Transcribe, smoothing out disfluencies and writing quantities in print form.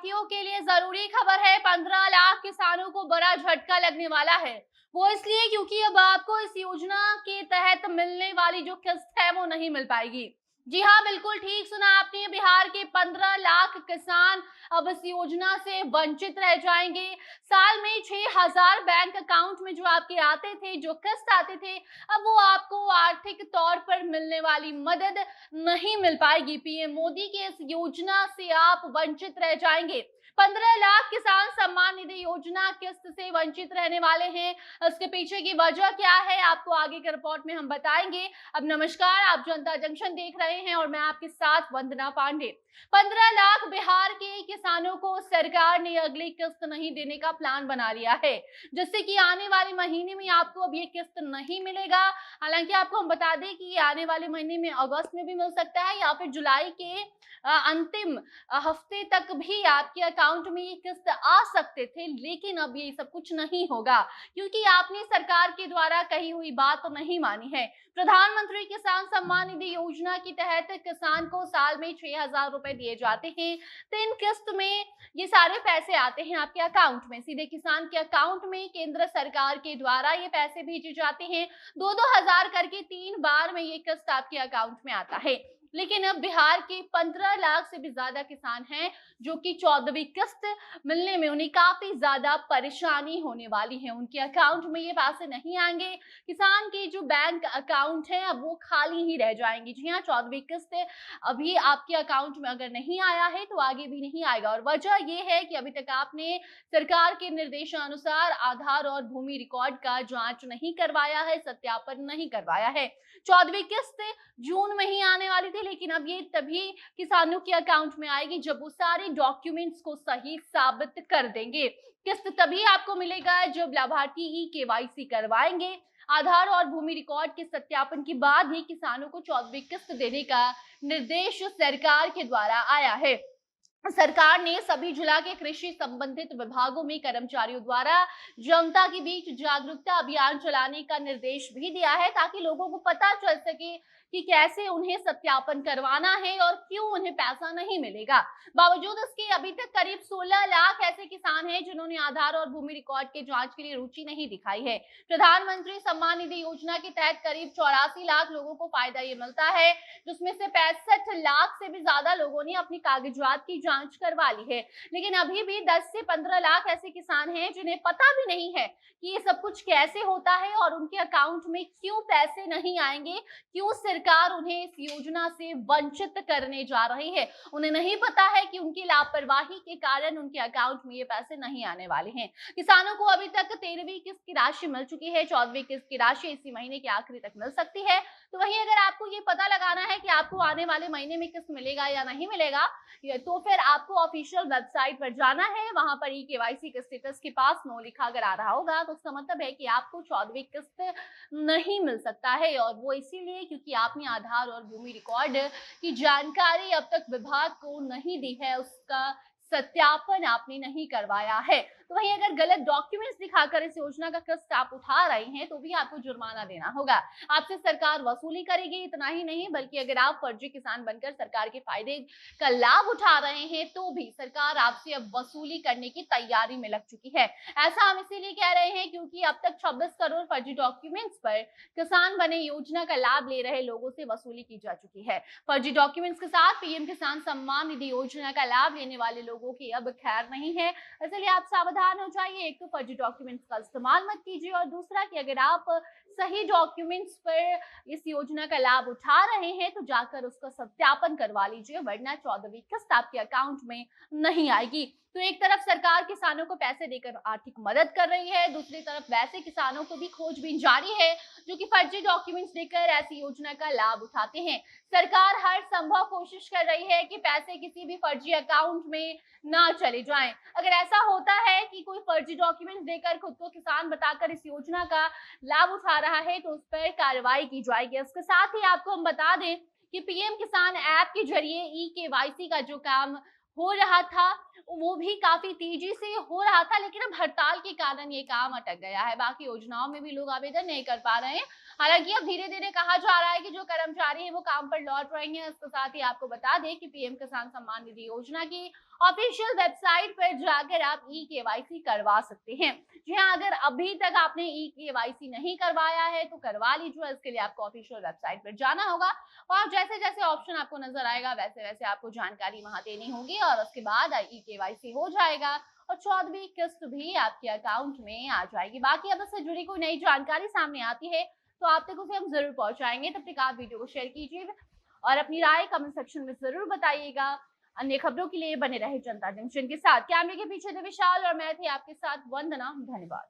लाभार्थियों के लिए जरूरी खबर है। 15 लाख किसानों को बड़ा झटका लगने वाला है। वो इसलिए क्योंकि अब आपको इस योजना के तहत मिलने वाली जो किस्त है वो नहीं मिल पाएगी। जी हाँ, बिल्कुल ठीक सुना आपने। बिहार के 15 लाख किसान अब इस योजना से वंचित रह जाएंगे। साल में 6,000 बैंक अकाउंट में जो आपके आते थे, जो किस्त आते थे, अब वो आपको आर्थिक तौर पर मिलने वाली मदद नहीं मिल पाएगी। पीएम मोदी की इस योजना से आप वंचित रह जाएंगे। 15 लाख किसान सम्मान निधि योजना किस्त से वंचित रहने वाले हैं। इसके पीछे की वजह क्या है, आपको आगे के रिपोर्ट में हम बताएंगे। अब नमस्कार, आप जनता जंक्शन देख रहे हैं और मैं आपके साथ वंदना पांडे। 15 लाख बिहार के किसानों को सरकार ने अगली किस्त नहीं देने का प्लान बना लिया है, जिससे कि आने वाले महीने में आपको अब ये किस्त नहीं मिलेगा। हालांकि आपको हम बता दें कि ये आने वाले महीने में अगस्त में भी मिल सकता है या फिर जुलाई के अंतिम हफ्ते तक भी आपके अकाउंट में ये किस्त आ सकते थे, लेकिन अब ये सब कुछ नहीं होगा क्योंकि आपने सरकार के द्वारा कही हुई बात नहीं मानी है। प्रधानमंत्री किसान सम्मान निधि योजना के तहत किसान को साल में 6,000 रुपए दिए जाते हैं। 3 किस्त में ये सारे पैसे आते हैं आपके अकाउंट में, सीधे किसान के अकाउंट में केंद्र सरकार के द्वारा ये पैसे भेजे जाते हैं। 2-2 हजार करके 3 बार में ये किस्त आपके अकाउंट में आता है। लेकिन अब बिहार के 15 लाख से भी ज्यादा किसान हैं जो कि 14वीं किस्त मिलने में उन्हें काफी ज्यादा परेशानी होने वाली है। उनके अकाउंट में ये पैसे नहीं आएंगे। किसान के जो बैंक अकाउंट है अब वो खाली ही रह जाएंगे। जी हाँ, 14वीं किस्त अभी आपके अकाउंट में अगर नहीं आया है तो आगे भी नहीं आएगा। और वजह ये है कि अभी तक आपने सरकार के निर्देशानुसार आधार और भूमि रिकॉर्ड का जांच नहीं करवाया है, सत्यापन नहीं करवाया है। 14वीं किस्त जून में ही आने वाली थी, लेकिन अब ये तभी किसानों के अकाउंट में आएगी जब वो सारे डॉक्यूमेंट्स को सही साबित कर देंगे। किस्त तभी आपको मिलेगा जब लाभार्थी ही केवाईसी करवाएंगे। आधार और भूमि रिकॉर्ड के सत्यापन के बाद ही किसानों को 14वीं किस्त देने का निर्देश सरकार के द्वारा आया है। सरकार ने सभी जिला के कृषि संबंधित विभागों में कर्मचारियों द्वारा जनता के बीच जागरूकता अभियान चलाने का निर्देश भी दिया है, ताकि लोगों को पता चल सके कि कैसे उन्हें सत्यापन करवाना है और क्यों उन्हें पैसा नहीं मिलेगा। बावजूद इसके अभी तक करीब 16 लाख ऐसे किसान हैं जिन्होंने आधार और भूमि रिकॉर्ड के जांच के लिए रुचि नहीं दिखाई है। प्रधानमंत्री सम्मान निधि योजना के तहत करीब 84 लाख लोगों को फायदा ये मिलता है, जिसमें से 65 लाख से भी ज्यादा लोगों ने अपनी कागजात की जांच करवा ली है। लेकिन अभी भी 10 से 15 लाख ऐसे किसान हैं जिन्हें पता भी नहीं है कि ये सब कुछ कैसे होता है और उनके अकाउंट में क्यों पैसे नहीं आएंगे, क्यों सरकार उन्हें इस योजना से वंचित करने जा रही है। उन्हें नहीं पता है कि उनकी लापरवाही के कारण उनके अकाउंट में ये पैसे नहीं आने वाले हैं। किसानों को अभी तक 13वीं किस्त की राशि मिल चुकी है। 14वीं किस्त की राशि इसी महीने के आखिरी तक मिल सकती है। तो वहीं अगर आपको ये पता लगाना है कि आपको आने वाले महीने में किस्त मिलेगा या नहीं मिलेगा, तो फिर आपको ऑफिशियल वेबसाइट पर जाना है। वहां पर ई केवाईसी के स्टेटस के पास नो लिखा अगर आ रहा होगा तो उसका मतलब है कि आपको 14वीं किस्त नहीं मिल सकता है। और वो इसीलिए क्योंकि आपने आधार और भूमि रिकॉर्ड की जानकारी अब तक विभाग को नहीं दी है, उसका सत्यापन आपने नहीं करवाया है। तो वहीं अगर गलत डॉक्यूमेंट्स दिखाकर इस योजना का किस्त आप उठा रहे हैं तो भी आपको जुर्माना देना होगा। आपसे सरकार वसूली करेगी। इतना ही नहीं बल्कि अगर आप फर्जी किसान बनकर सरकार के फायदे का लाभ उठा रहे हैं तो भी सरकार आपसे अब वसूली करने की तैयारी में लग चुकी है। ऐसा हम इसीलिए कह रहे हैं क्योंकि अब तक 26 करोड़ फर्जी डॉक्यूमेंट्स पर किसान बने योजना का लाभ ले रहे लोगों से वसूली की जा चुकी है। फर्जी डॉक्यूमेंट्स के साथ पीएम किसान सम्मान निधि योजना का लाभ लेने वाले लोगों की अब खैर नहीं है। इसलिए आप सावधान हो जाइए। एक तो फर्जी डॉक्यूमेंट्स का इस्तेमाल मत कीजिए और दूसरा कि अगर आप सही डॉक्यूमेंट्स पर इस योजना का लाभ उठा रहे हैं तो जाकर उसका सत्यापन करवा लीजिए, वरना 14वीं किस्त आपके अकाउंट में नहीं आएगी। तो एक तरफ सरकार किसानों को पैसे देकर आर्थिक मदद कर रही है, दूसरी तरफ वैसे किसानों को भी खोजबीन जारी है जो कि फर्जी डॉक्यूमेंट्स देकर ऐसी योजना का लाभ उठाते हैं। सरकार हर संभव कोशिश कर रही है कि पैसे किसी भी फर्जी अकाउंट में ना चले जाएं। अगर ऐसा होता है कि कोई फर्जी डॉक्यूमेंट्स देकर खुद को किसान बताकर इस योजना का लाभ उठा रहा है तो उस पर कार्रवाई की जाएगी। इसके साथ ही आपको हम बता दें कि पीएम किसान ऐप के जरिए ई केवाईसी का जो काम हो रहा था, वो भी काफी तेजी से हो रहा था, लेकिन अब हड़ताल के कारण ये काम अटक गया है। बाकी योजनाओं में भी लोग आवेदन नहीं कर पा रहे हैं। हालांकि अब धीरे धीरे कहा जा रहा है कि जो कर्मचारी हैं वो काम पर लौट रहे हैं। इसके साथ ही आपको बता दें कि पीएम किसान सम्मान निधि योजना की ऑफिशियल वेबसाइट पर जाकर आप ई-केवाईसी करवा सकते हैं। जी हाँ, अगर अभी तक आपने ई-केवाईसी नहीं करवाया है तो करवा लीजिए। इसके लिए आपको ऑफिशियल वेबसाइट पर जाना होगा और जैसे जैसे ऑप्शन आपको नजर आएगा वैसे वैसे आपको जानकारी वहां देनी होगी और उसके बाद ई-केवाईसी हो जाएगा और 14वीं किस्त भी आपके अकाउंट में आ जाएगी। बाकी अब इससे जुड़ी कोई नई जानकारी सामने आती है तो आप तक उसे हम जरूर पहुंचाएंगे। तब तक आप वीडियो को शेयर कीजिए और अपनी राय कमेंट सेक्शन में जरूर बताइएगा। अन्य खबरों के लिए बने रहे जनता जंक्शन के साथ। कैमरे के पीछे थे विशाल और मैं थी आपके साथ वंदना। धन्यवाद।